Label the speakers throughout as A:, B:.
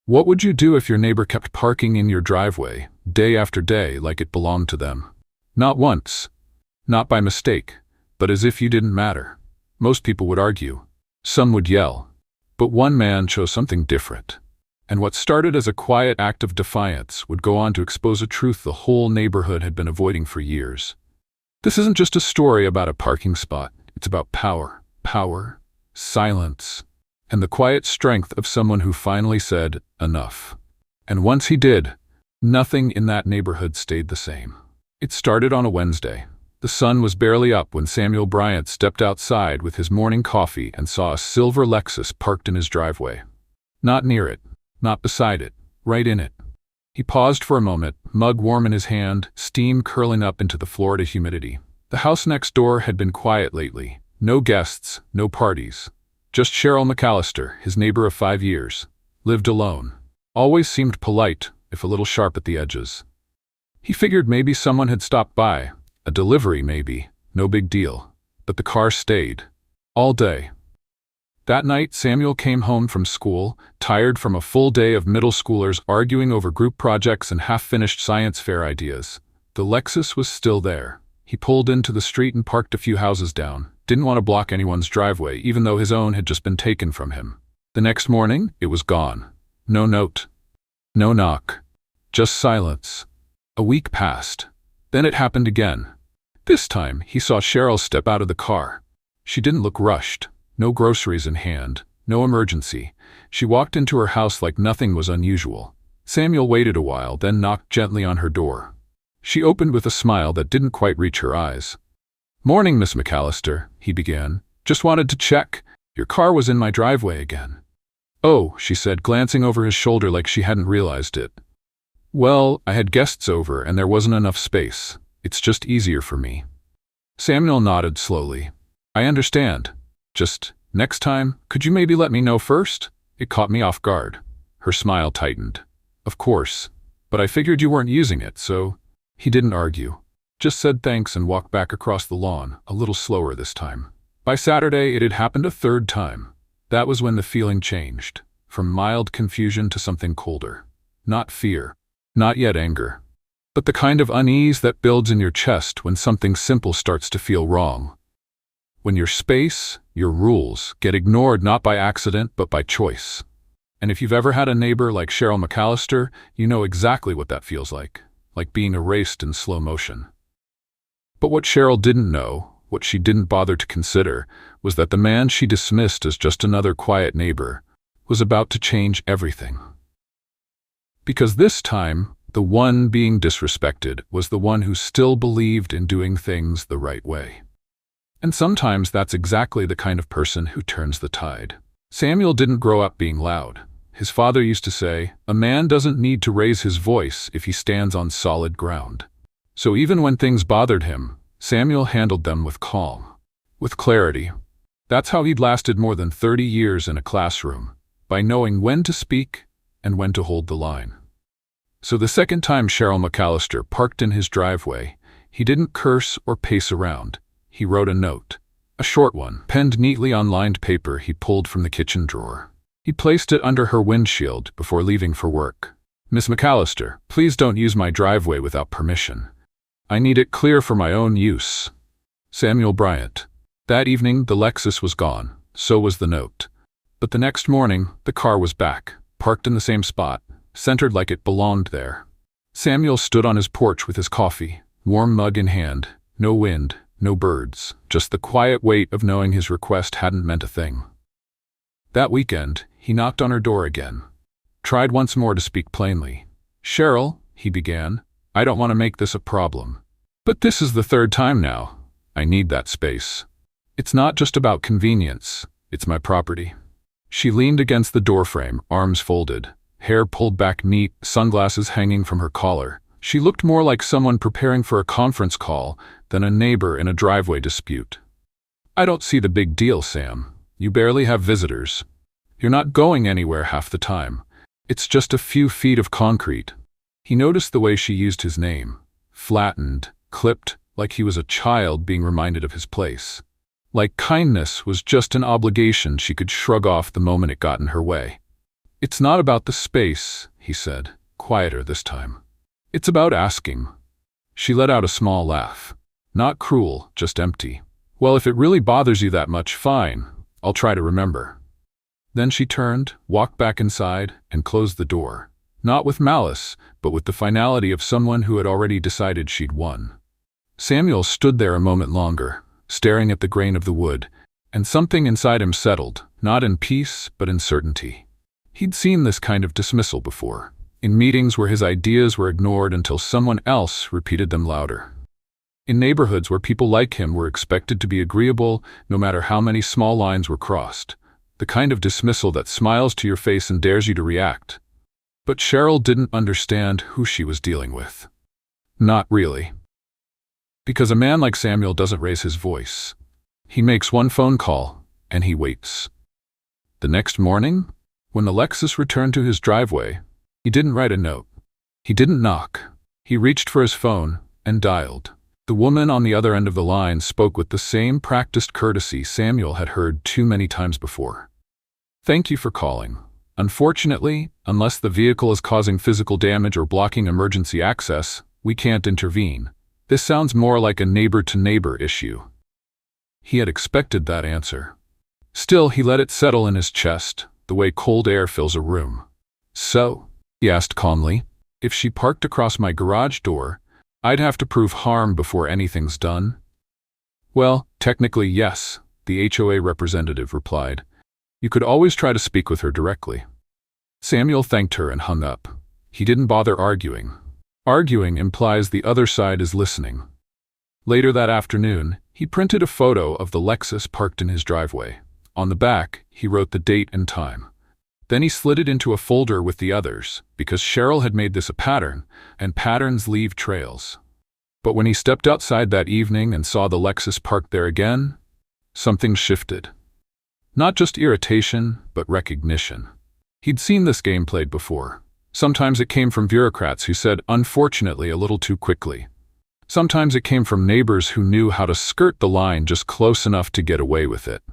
A: What would you do if your neighbor kept parking in your driveway, day after day, like it belonged to them? Not once, not by mistake, but as if you didn't matter. Most people would argue. Some would yell. But one man chose something different. And what started as a quiet act of defiance would go on to expose a truth the whole neighborhood had been avoiding for years. This isn't just a story about a parking spot. It's about power, silence, and the quiet strength of someone who finally said, enough. And once he did, nothing in that neighborhood stayed the same. It started on a Wednesday. The sun was barely up when Samuel Bryant stepped outside with his morning coffee and saw a silver Lexus parked in his driveway. Not near it, not beside it, right in it. He paused for a moment, mug warm in his hand, steam curling up into the Florida humidity. The house next door had been quiet lately. No guests, no parties. Just Cheryl McAllister, his neighbor of 5 years. Lived alone. Always seemed polite, if a little sharp at the edges. He figured maybe someone had stopped by. A delivery, maybe. No big deal. But the car stayed. All day. That night, Samuel came home from school, tired from a full day of middle schoolers arguing over group projects and half-finished science fair ideas. The Lexus was still there. He pulled into the street and parked a few houses down. Didn't want to block anyone's driveway, even though his own had just been taken from him. The next morning, it was gone. No note. No knock. Just silence. A week passed. Then it happened again. This time, he saw Cheryl step out of the car. She didn't look rushed. No groceries in hand. No emergency. She walked into her house like nothing was unusual. Samuel waited a while, then knocked gently on her door. She opened with a smile that didn't quite reach her eyes. "Morning, Miss McAllister," he began. "Just wanted to check. Your car was in my driveway again." "Oh," she said, glancing over his shoulder like she hadn't realized it. "Well, I had guests over and there wasn't enough space. It's just easier for me." Samuel nodded slowly. "I understand. Just, next time, could you maybe let me know first?" It caught me off guard. Her smile tightened. "Of course. But I figured you weren't using it, so..." He didn't argue. Just said thanks and walked back across the lawn, a little slower this time. By Saturday, it had happened a third time. That was when the feeling changed. From mild confusion to something colder. Not fear. Not yet anger. But the kind of unease that builds in your chest when something simple starts to feel wrong. When your space, your rules, get ignored not by accident but by choice. And if you've ever had a neighbor like Cheryl McAllister, you know exactly what that feels like being erased in slow motion. But what Cheryl didn't know, what she didn't bother to consider, was that the man she dismissed as just another quiet neighbor was about to change everything. Because this time, the one being disrespected was the one who still believed in doing things the right way. And sometimes that's exactly the kind of person who turns the tide. Samuel didn't grow up being loud. His father used to say, "A man doesn't need to raise his voice if he stands on solid ground." So even when things bothered him, Samuel handled them with calm, with clarity. That's how he'd lasted more than 30 years in a classroom, by knowing when to speak and when to hold the line. So the second time Cheryl McAllister parked in his driveway, he didn't curse or pace around. He wrote a note, a short one, penned neatly on lined paper he pulled from the kitchen drawer. He placed it under her windshield before leaving for work. "Miss McAllister, please don't use my driveway without permission. I need it clear for my own use. Samuel Bryant." That evening, the Lexus was gone. So was the note. But the next morning, the car was back, parked in the same spot, centered like it belonged there. Samuel stood on his porch with his coffee, warm mug in hand. No wind, no birds, just the quiet weight of knowing his request hadn't meant a thing. That weekend, he knocked on her door again. Tried once more to speak plainly. "Cheryl," he began, "I don't want to make this a problem. But this is the third time now. I need that space. It's not just about convenience, it's my property." She leaned against the doorframe, arms folded, hair pulled back neat, sunglasses hanging from her collar. She looked more like someone preparing for a conference call than a neighbor in a driveway dispute. "I don't see the big deal, Sam. You barely have visitors. You're not going anywhere half the time. It's just a few feet of concrete." He noticed the way she used his name. Flattened, clipped, like he was a child being reminded of his place. Like kindness was just an obligation she could shrug off the moment it got in her way. "It's not about the space," he said, quieter this time. "It's about asking." She let out a small laugh. Not cruel, just empty. "Well, if it really bothers you that much, fine. I'll try to remember." Then she turned, walked back inside, and closed the door. Not with malice, but with the finality of someone who had already decided she'd won. Samuel stood there a moment longer, staring at the grain of the wood, and something inside him settled, not in peace, but in certainty. He'd seen this kind of dismissal before, in meetings where his ideas were ignored until someone else repeated them louder. In neighborhoods where people like him were expected to be agreeable no matter how many small lines were crossed. The kind of dismissal that smiles to your face and dares you to react. But Cheryl didn't understand who she was dealing with. Not really. Because a man like Samuel doesn't raise his voice. He makes one phone call, and he waits. The next morning, when the Lexus returned to his driveway, he didn't write a note. He didn't knock. He reached for his phone and dialed. The woman on the other end of the line spoke with the same practiced courtesy Samuel had heard too many times before. "Thank you for calling. Unfortunately, unless the vehicle is causing physical damage or blocking emergency access, we can't intervene. This sounds more like a neighbor-to-neighbor issue." He had expected that answer. Still, he let it settle in his chest, the way cold air fills a room. "So," he asked calmly, "if she parked across my garage door, I'd have to prove harm before anything's done?" "Well, technically yes," the HOA representative replied. "You could always try to speak with her directly." Samuel thanked her and hung up. He didn't bother arguing. Arguing implies the other side is listening. Later that afternoon, he printed a photo of the Lexus parked in his driveway. On the back, he wrote the date and time. Then he slid it into a folder with the others, because Cheryl had made this a pattern, and patterns leave trails. But when he stepped outside that evening and saw the Lexus parked there again, something shifted. Not just irritation, but recognition. He'd seen this game played before. Sometimes it came from bureaucrats who said, unfortunately, a little too quickly. Sometimes it came from neighbors who knew how to skirt the line just close enough to get away with it.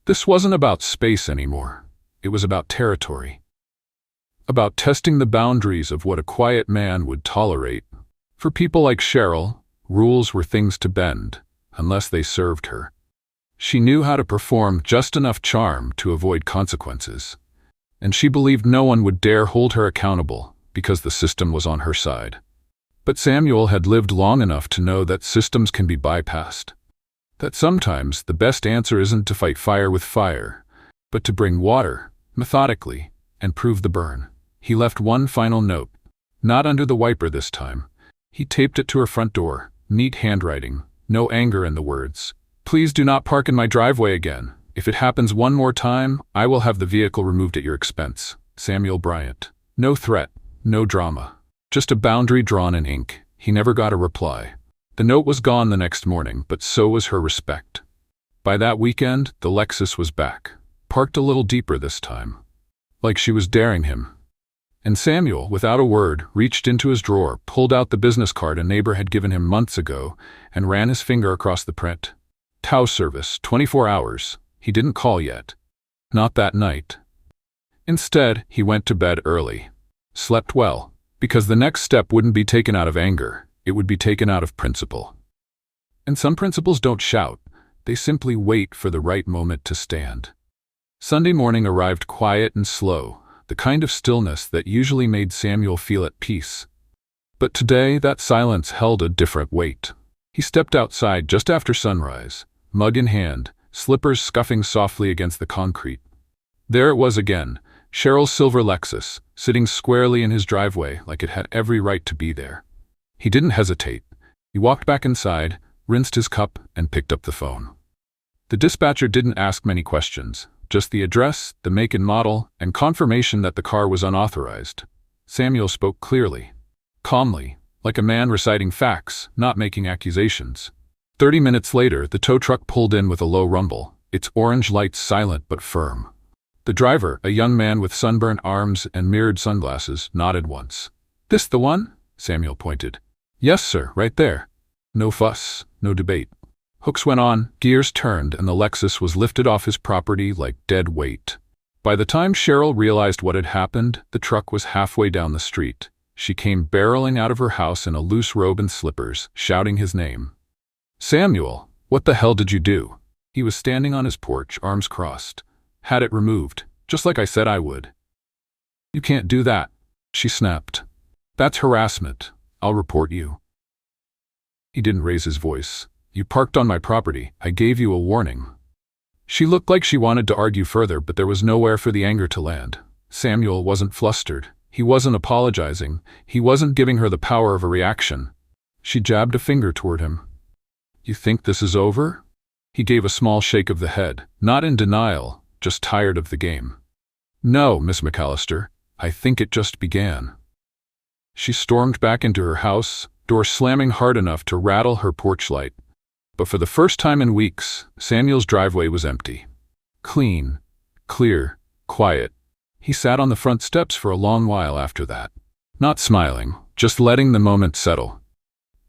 A: This wasn't about space anymore. It was about territory. About testing the boundaries of what a quiet man would tolerate. For people like Cheryl, rules were things to bend, unless they served her. She knew how to perform just enough charm to avoid consequences. And she believed no one would dare hold her accountable because the system was on her side. But Samuel had lived long enough to know that systems can be bypassed. That sometimes the best answer isn't to fight fire with fire, but to bring water, methodically, and prove the burn. He left one final note. Not under the wiper this time. He taped it to her front door, neat handwriting, no anger in the words. "Please do not park in my driveway again. If it happens one more time, I will have the vehicle removed at your expense. Samuel Bryant." No threat, no drama. Just a boundary drawn in ink. He never got a reply. The note was gone the next morning, but so was her respect. By that weekend, the Lexus was back. Parked a little deeper this time. Like she was daring him. And Samuel, without a word, reached into his drawer, pulled out the business card a neighbor had given him months ago, and ran his finger across the print. Tow service, 24 hours. He didn't call yet. Not that night. Instead, he went to bed early. Slept well, because the next step wouldn't be taken out of anger, it would be taken out of principle. And some principles don't shout, they simply wait for the right moment to stand. Sunday morning arrived quiet and slow, the kind of stillness that usually made Samuel feel at peace. But today, that silence held a different weight. He stepped outside just after sunrise, mug in hand, slippers scuffing softly against the concrete. There it was again, Cheryl's silver Lexus, sitting squarely in his driveway like it had every right to be there. He didn't hesitate. He walked back inside, rinsed his cup, and picked up the phone. The dispatcher didn't ask many questions, just the address, the make and model, and confirmation that the car was unauthorized. Samuel spoke clearly, calmly, like a man reciting facts, not making accusations. 30 minutes later, the tow truck pulled in with a low rumble, its orange lights silent but firm. The driver, a young man with sunburnt arms and mirrored sunglasses, nodded once. "This the one?" Samuel pointed. "Yes, sir, right there." No fuss, no debate. Hooks went on, gears turned, and the Lexus was lifted off his property like dead weight. By the time Cheryl realized what had happened, the truck was halfway down the street. She came barreling out of her house in a loose robe and slippers, shouting his name. "Samuel, what the hell did you do?" He was standing on his porch, arms crossed. "Had it removed, just like I said I would." "You can't do that," she snapped. "That's harassment. I'll report you." He didn't raise his voice. "You parked on my property. I gave you a warning." She looked like she wanted to argue further, but there was nowhere for the anger to land. Samuel wasn't flustered. He wasn't apologizing. He wasn't giving her the power of a reaction. She jabbed a finger toward him. "You think this is over?" He gave a small shake of the head, not in denial, just tired of the game. "No, Miss McAllister, I think it just began." She stormed back into her house, door slamming hard enough to rattle her porch light. But for the first time in weeks, Samuel's driveway was empty. Clean, clear, quiet. He sat on the front steps for a long while after that, not smiling, just letting the moment settle.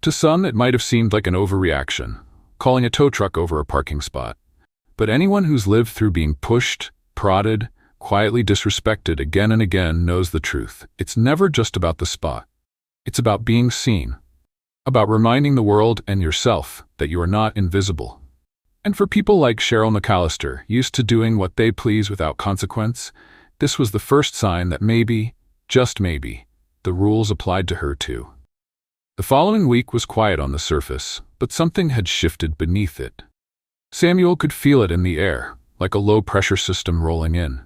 A: To some, it might have seemed like an overreaction, calling a tow truck over a parking spot. But anyone who's lived through being pushed, prodded, quietly disrespected again and again knows the truth. It's never just about the spot. It's about being seen, about reminding the world and yourself that you are not invisible. And for people like Cheryl McAllister, used to doing what they please without consequence, this was the first sign that maybe, just maybe, the rules applied to her too. The following week was quiet on the surface, but something had shifted beneath it. Samuel could feel it in the air, like a low-pressure system rolling in.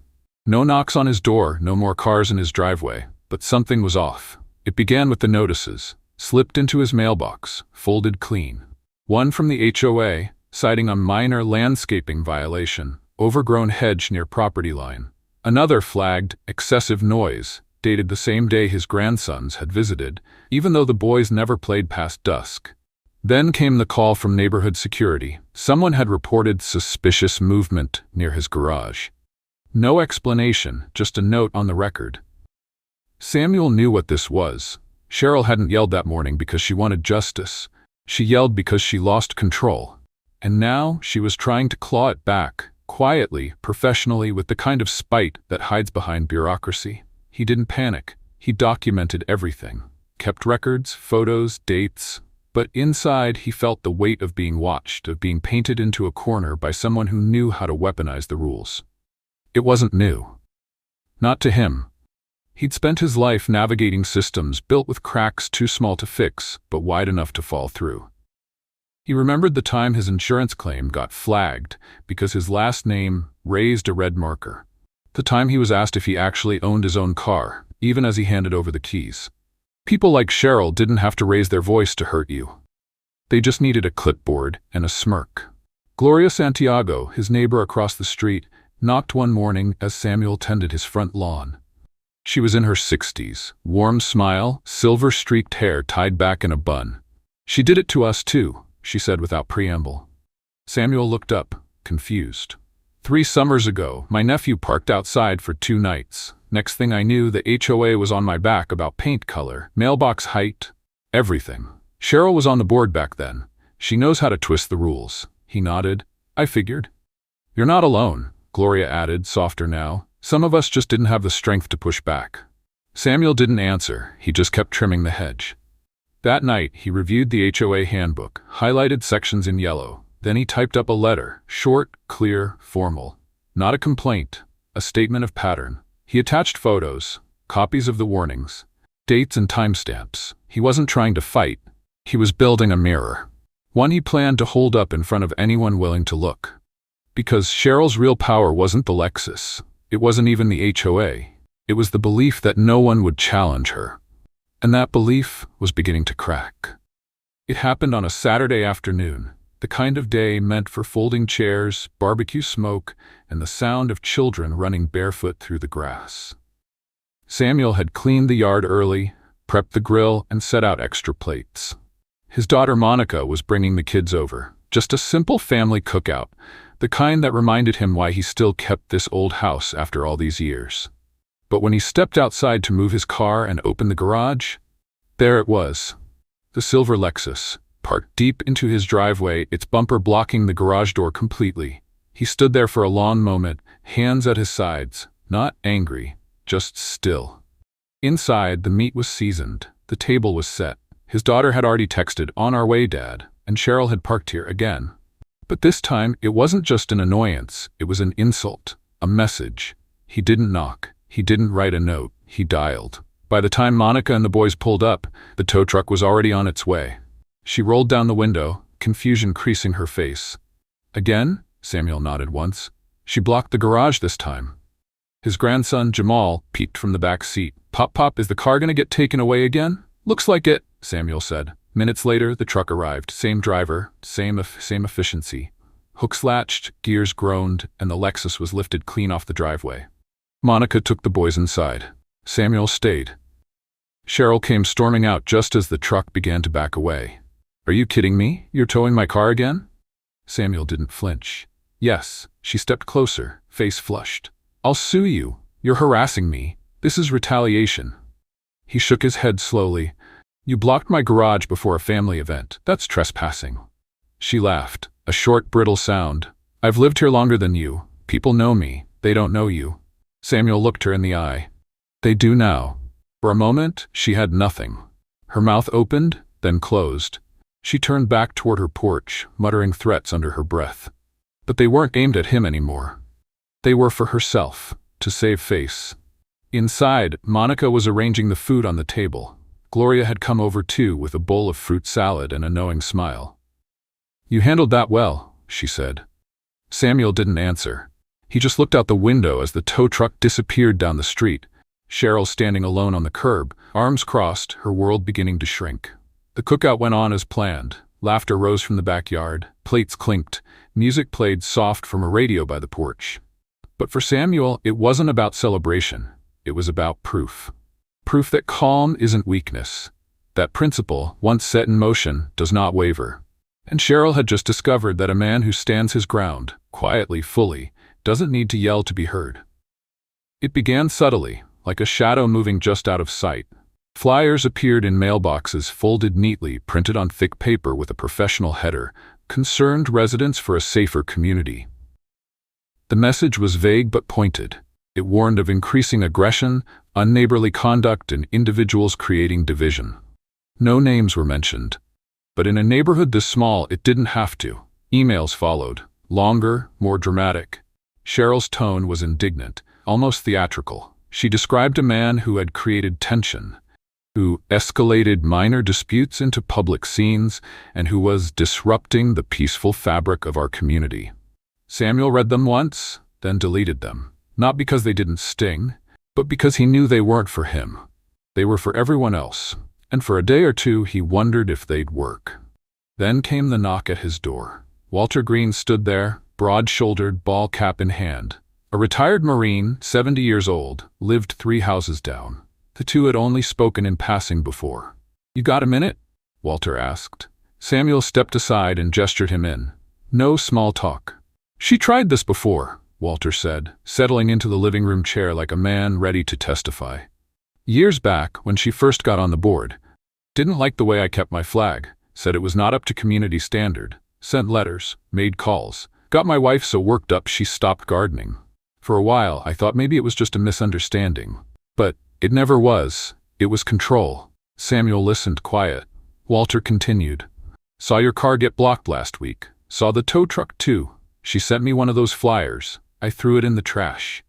A: No knocks on his door, no more cars in his driveway, but something was off. It began with the notices, slipped into his mailbox, folded clean. One from the HOA, citing a minor landscaping violation, overgrown hedge near property line. Another flagged excessive noise, dated the same day his grandsons had visited, even though the boys never played past dusk. Then came the call from neighborhood security. Someone had reported suspicious movement near his garage. No explanation, just a note on the record. Samuel knew what this was. Cheryl hadn't yelled that morning because she wanted justice. She yelled because she lost control. And now she was trying to claw it back, quietly, professionally, with the kind of spite that hides behind bureaucracy. He didn't panic. He documented everything. Kept records, photos, dates. But inside he felt the weight of being watched, of being painted into a corner by someone who knew how to weaponize the rules. It wasn't new. Not to him. He'd spent his life navigating systems built with cracks too small to fix, but wide enough to fall through. He remembered the time his insurance claim got flagged because his last name raised a red marker. The time he was asked if he actually owned his own car, even as he handed over the keys. People like Cheryl didn't have to raise their voice to hurt you. They just needed a clipboard and a smirk. Gloria Santiago, his neighbor across the street, knocked one morning as Samuel tended his front lawn. She was in her 60s, warm smile, silver-streaked hair tied back in a bun. "She did it to us too," she said without preamble. Samuel looked up, confused. 3 summers ago, my nephew parked outside for 2 nights. Next thing I knew, the HOA was on my back about paint color, mailbox height, everything. Cheryl was on the board back then. She knows how to twist the rules. He nodded. "I figured." "You're not alone," Gloria added, softer now. "Some of us just didn't have the strength to push back." Samuel didn't answer. He just kept trimming the hedge. That night, he reviewed the HOA handbook, highlighted sections in yellow. Then he typed up a letter, short, clear, formal. Not a complaint, a statement of pattern. He attached photos, copies of the warnings, dates and timestamps. He wasn't trying to fight. He was building a mirror. One he planned to hold up in front of anyone willing to look. Because Cheryl's real power wasn't the Lexus. It wasn't even the HOA. It was the belief that no one would challenge her. And that belief was beginning to crack. It happened on a Saturday afternoon, the kind of day meant for folding chairs, barbecue smoke, and the sound of children running barefoot through the grass. Samuel had cleaned the yard early, prepped the grill, and set out extra plates. His daughter Monica was bringing the kids over. Just a simple family cookout, the kind that reminded him why he still kept this old house after all these years. But when he stepped outside to move his car and open the garage, there it was. The silver Lexus, parked deep into his driveway, its bumper blocking the garage door completely. He stood there for a long moment, hands at his sides, Not angry, just still. Inside, the meat was seasoned, the table was set. His daughter had already texted, "On our way, Dad," and Cheryl had parked here again. But this time, it wasn't just an annoyance, it was an insult, a message. He didn't knock, he didn't write a note, he dialed. By the time Monica and the boys pulled up, the tow truck was already on its way. She rolled down the window, confusion creasing her face. "Again?" Samuel nodded once. She blocked the garage this time. His grandson, Jamal, peeped from the back seat. "Pop, is the car gonna get taken away again?" "Looks like it," Samuel said. Minutes later, the truck arrived. Same driver, same efficiency. Hooks latched, gears groaned, and the Lexus was lifted clean off the driveway. Monica took the boys inside. Samuel stayed. Cheryl came storming out just as the truck began to back away. "Are you kidding me? You're towing my car again?" Samuel didn't flinch. "Yes." She stepped closer, face flushed. "I'll sue you. You're harassing me. This is retaliation." He shook his head slowly. "You blocked my garage before a family event. That's trespassing." She laughed, a short, brittle sound. "I've lived here longer than you. People know me. They don't know you." Samuel looked her in the eye. "They do now." For a moment, she had nothing. Her mouth opened, then closed. She turned back toward her porch, muttering threats under her breath. But they weren't aimed at him anymore. They were for herself, to save face. Inside, Monica was arranging the food on the table. Gloria had come over too, with a bowl of fruit salad and a knowing smile. "You handled that well," she said. Samuel didn't answer. He just looked out the window as the tow truck disappeared down the street. Cheryl standing alone on the curb, arms crossed, her world beginning to shrink. The cookout went on as planned. Laughter rose from the backyard, plates clinked, music played soft from a radio by the porch. But for Samuel, it wasn't about celebration. It was about proof. Proof that calm isn't weakness. That principle, once set in motion, does not waver. And Cheryl had just discovered that a man who stands his ground, quietly, fully, doesn't need to yell to be heard. It began subtly, like a shadow moving just out of sight. Flyers appeared in mailboxes folded neatly, printed on thick paper with a professional header, "Concerned residents for a safer community." The message was vague but pointed. It warned of increasing aggression, unneighborly conduct, and individuals creating division. No names were mentioned. But in a neighborhood this small, it didn't have to. Emails followed, longer, more dramatic. Cheryl's tone was indignant, almost theatrical. She described a man who had created tension, who escalated minor disputes into public scenes, and who was disrupting the peaceful fabric of our community. Samuel read them once, then deleted them. Not because they didn't sting, but because he knew they weren't for him. They were for everyone else, and for a day or two he wondered if they'd work. Then came the knock at his door. Walter Green stood there, broad-shouldered, ball cap in hand. A retired Marine, 70 years old, lived 3 houses down. The two had only spoken in passing before. "You got a minute?" Walter asked. Samuel stepped aside and gestured him in. "No small talk." "She tried this before," Walter said, settling into the living room chair like a man ready to testify. "Years back, when she first got on the board. Didn't like the way I kept my flag, said it was not up to community standard, sent letters, made calls, got my wife so worked up she stopped gardening. For a while, I thought maybe it was just a misunderstanding. But it never was. It was control." Samuel listened quiet. Walter continued. "Saw your car get blocked last week. Saw the tow truck too. She sent me one of those flyers. I threw it in the trash."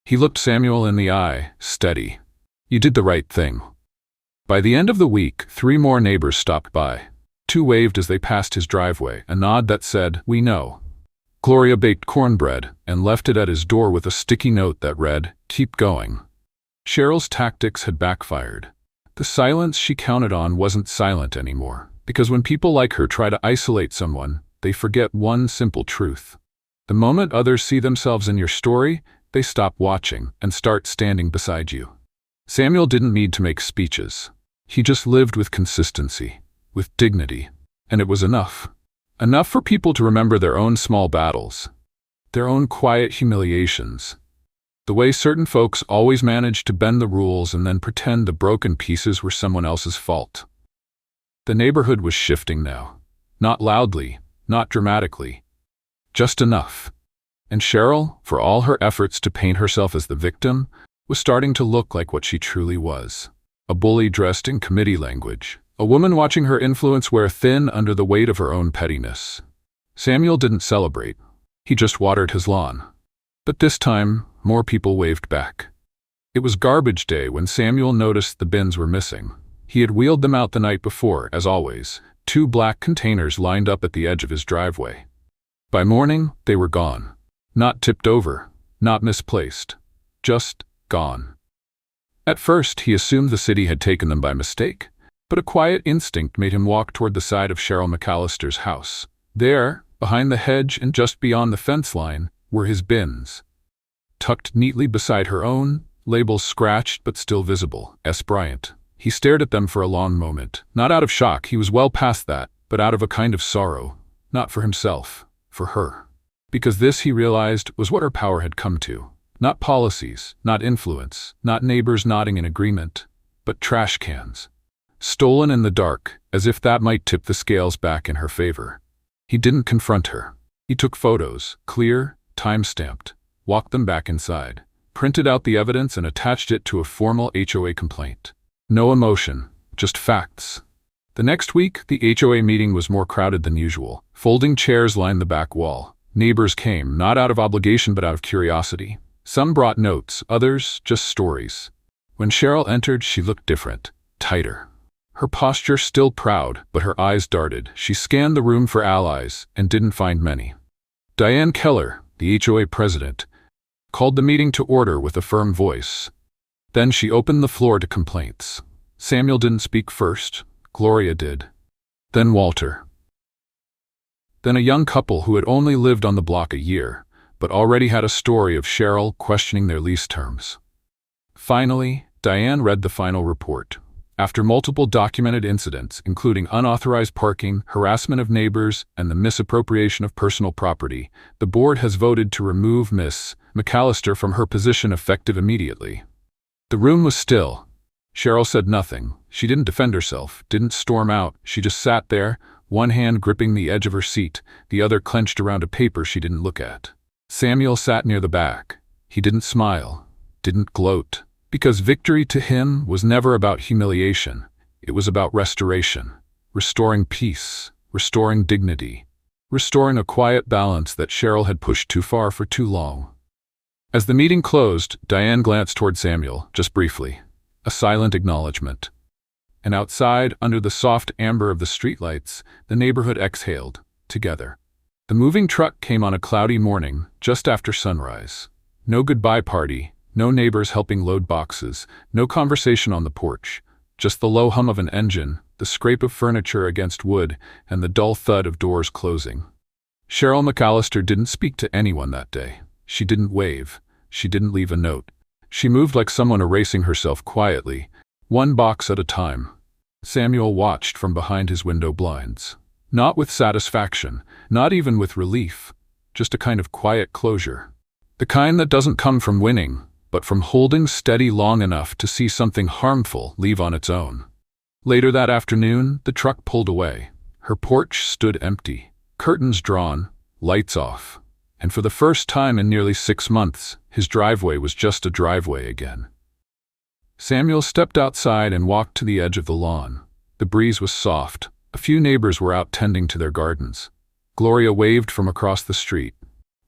A: He looked Samuel in the eye, steady. "You did the right thing." By the end of the week, 3 more neighbors stopped by. 2 waved as they passed his driveway, a nod that said, "We know." Gloria baked cornbread and left it at his door with a sticky note that read, "Keep going." Cheryl's tactics had backfired. The silence she counted on wasn't silent anymore, because when people like her try to isolate someone, they forget one simple truth. The moment others see themselves in your story, they stop watching and start standing beside you. Samuel didn't need to make speeches. He just lived with consistency, with dignity, and it was enough. Enough for people to remember their own small battles, their own quiet humiliations, the way certain folks always manage to bend the rules and then pretend the broken pieces were someone else's fault. The neighborhood was shifting now. Not loudly, not dramatically. Just enough. And Cheryl, for all her efforts to paint herself as the victim, was starting to look like what she truly was. A bully dressed in committee language. A woman watching her influence wear thin under the weight of her own pettiness. Samuel didn't celebrate. He just watered his lawn. But this time, more people waved back. It was garbage day when Samuel noticed the bins were missing. He had wheeled them out the night before, as always, 2 black containers lined up at the edge of his driveway. By morning, they were gone. Not tipped over, not misplaced, just gone. At first, he assumed the city had taken them by mistake, but a quiet instinct made him walk toward the side of Cheryl McAllister's house. There, behind the hedge and just beyond the fence line, were his bins. Tucked neatly beside her own, labels scratched but still visible, S. Bryant. He stared at them for a long moment, not out of shock, he was well past that, but out of a kind of sorrow, not for himself, for her. Because this, he realized, was what her power had come to. Not policies, not influence, not neighbors nodding in agreement, but trash cans. Stolen in the dark, as if that might tip the scales back in her favor. He didn't confront her. He took photos, clear, time-stamped, walked them back inside, printed out the evidence and attached it to a formal HOA complaint. No emotion, just facts. The next week, the HOA meeting was more crowded than usual. Folding chairs lined the back wall. Neighbors came, not out of obligation but out of curiosity. Some brought notes, others just stories. When Cheryl entered, she looked different, tighter. Her posture still proud, but her eyes darted. She scanned the room for allies and didn't find many. Diane Keller, the HOA president, called the meeting to order with a firm voice. Then she opened the floor to complaints. Samuel didn't speak first. Gloria did. Then Walter. Then a young couple who had only lived on the block a year, but already had a story of Cheryl questioning their lease terms. Finally, Diane read the final report. After multiple documented incidents, including unauthorized parking, harassment of neighbors, and the misappropriation of personal property, the board has voted to remove Miss McAllister from her position effective immediately. The room was still. Cheryl said nothing. She didn't defend herself, didn't storm out. She just sat there, one hand gripping the edge of her seat, the other clenched around a paper she didn't look at. Samuel sat near the back. He didn't smile, didn't gloat. Because victory to him was never about humiliation. It was about restoration. Restoring peace, restoring dignity, restoring a quiet balance that Cheryl had pushed too far for too long. As the meeting closed, Diane glanced toward Samuel, just briefly. A silent acknowledgement. And outside, under the soft amber of the streetlights, the neighborhood exhaled, together. The moving truck came on a cloudy morning, just after sunrise. No goodbye party. No neighbors helping load boxes, no conversation on the porch, just the low hum of an engine, the scrape of furniture against wood, and the dull thud of doors closing. Cheryl McAllister didn't speak to anyone that day. She didn't wave. She didn't leave a note. She moved like someone erasing herself quietly, one box at a time. Samuel watched from behind his window blinds. Not with satisfaction, not even with relief, just a kind of quiet closure. The kind that doesn't come from winning, but from holding steady long enough to see something harmful leave on its own. Later that afternoon, the truck pulled away. Her porch stood empty, curtains drawn, lights off. And for the first time in nearly 6 months, his driveway was just a driveway again. Samuel stepped outside and walked to the edge of the lawn. The breeze was soft. A few neighbors were out tending to their gardens. Gloria waved from across the street.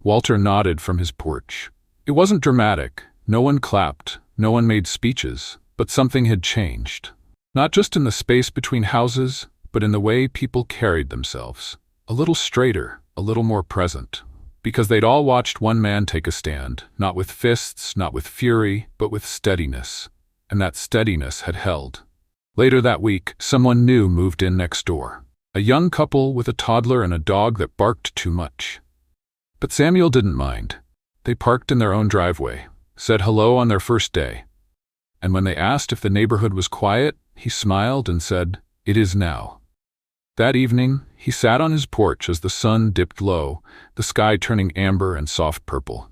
A: Walter nodded from his porch. It wasn't dramatic. No one clapped, no one made speeches, but something had changed. Not just in the space between houses, but in the way people carried themselves. A little straighter, a little more present. Because they'd all watched one man take a stand, not with fists, not with fury, but with steadiness. And that steadiness had held. Later that week, someone new moved in next door. A young couple with a toddler and a dog that barked too much. But Samuel didn't mind. They parked in their own driveway. Said hello on their first day. And when they asked if the neighborhood was quiet, he smiled and said, "It is now." That evening, he sat on his porch as the sun dipped low, the sky turning amber and soft purple.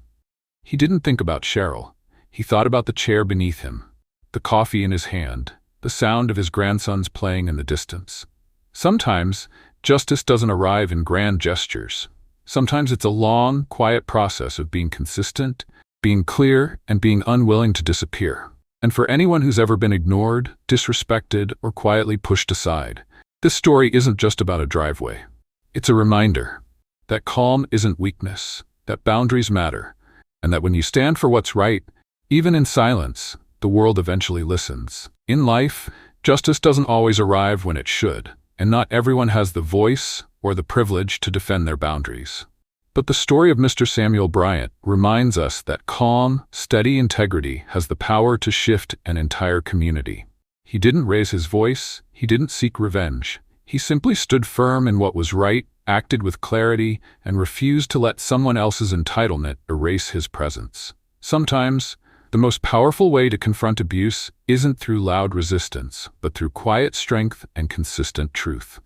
A: He didn't think about Cheryl. He thought about the chair beneath him, the coffee in his hand, the sound of his grandsons playing in the distance. Sometimes, justice doesn't arrive in grand gestures. Sometimes it's a long, quiet process of being consistent, being clear, and being unwilling to disappear. And for anyone who's ever been ignored, disrespected, or quietly pushed aside, this story isn't just about a driveway. It's a reminder that calm isn't weakness, that boundaries matter, and that when you stand for what's right, even in silence, the world eventually listens. In life, justice doesn't always arrive when it should, and not everyone has the voice or the privilege to defend their boundaries. But the story of Mr. Samuel Bryant reminds us that calm, steady integrity has the power to shift an entire community. He didn't raise his voice, he didn't seek revenge. He simply stood firm in what was right, acted with clarity, and refused to let someone else's entitlement erase his presence. Sometimes, the most powerful way to confront abuse isn't through loud resistance, but through quiet strength and consistent truth.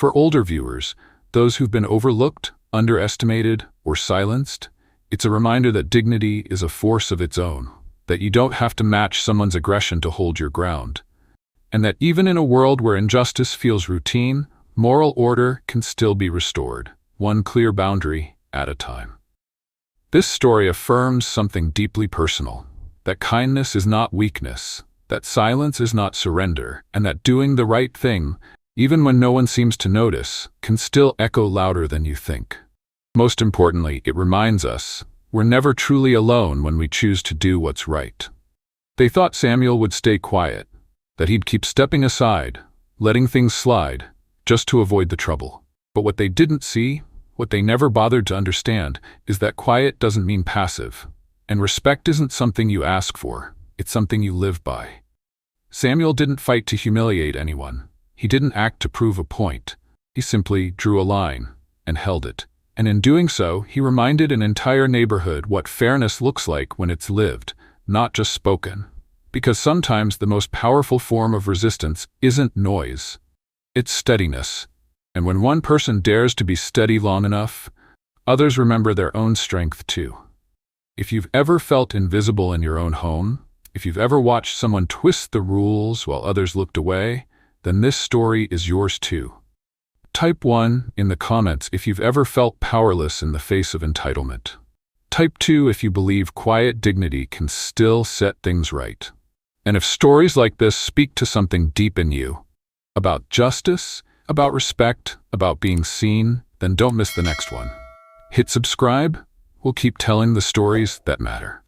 A: For older viewers, those who've been overlooked, underestimated, or silenced, it's a reminder that dignity is a force of its own, that you don't have to match someone's aggression to hold your ground, and that even in a world where injustice feels routine, moral order can still be restored, one clear boundary at a time. This story affirms something deeply personal, that kindness is not weakness, that silence is not surrender, and that doing the right thing, even when no one seems to notice, can still echo louder than you think. Most importantly, it reminds us we're never truly alone when we choose to do what's right. They thought Samuel would stay quiet, that he'd keep stepping aside, letting things slide, just to avoid the trouble. But what they didn't see, what they never bothered to understand, is that quiet doesn't mean passive, and respect isn't something you ask for, it's something you live by. Samuel didn't fight to humiliate anyone. He didn't act to prove a point. He simply drew a line and held it. And in doing so, he reminded an entire neighborhood what fairness looks like when it's lived, not just spoken. Because sometimes the most powerful form of resistance isn't noise, it's steadiness. And when one person dares to be steady long enough, others remember their own strength too. If you've ever felt invisible in your own home, if you've ever watched someone twist the rules while others looked away, then this story is yours too. Type 1 in the comments if you've ever felt powerless in the face of entitlement. Type 2 if you believe quiet dignity can still set things right. And if stories like this speak to something deep in you, about justice, about respect, about being seen, then don't miss the next one. Hit subscribe. We'll keep telling the stories that matter.